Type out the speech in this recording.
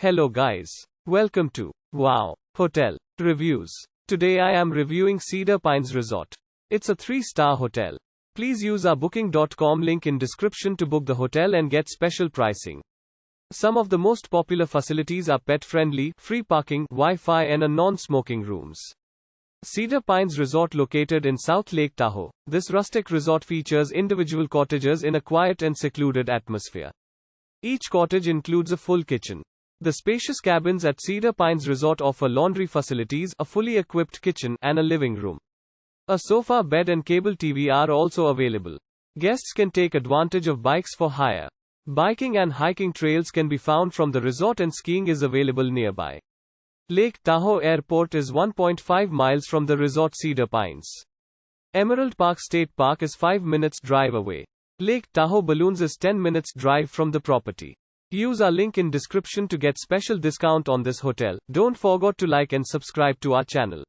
Hello guys. Welcome to Wow Hotel Reviews. Today I am reviewing Cedar Pines Resort. It's a 3-star hotel. Please use our booking.com link in description to book the hotel and get special pricing. Some of the most popular facilities are pet-friendly, free parking, Wi-Fi and a non-smoking rooms. Cedar Pines Resort located in South Lake Tahoe. This rustic resort features individual cottages in a quiet and secluded atmosphere. Each cottage includes a full kitchen. The spacious cabins at Cedar Pines Resort offer laundry facilities, a fully equipped kitchen, and a living room. A sofa, bed and cable TV are also available. Guests can take advantage of bikes for hire. Biking and hiking trails can be found from the resort and skiing is available nearby. Lake Tahoe Airport is 1.5 miles from the resort Cedar Pines. Emerald Park State Park is 5 minutes drive away. Lake Tahoe Balloons is 10 minutes drive from the property. Use our link in description to get special discount on this hotel. Don't forget to like and subscribe to our channel.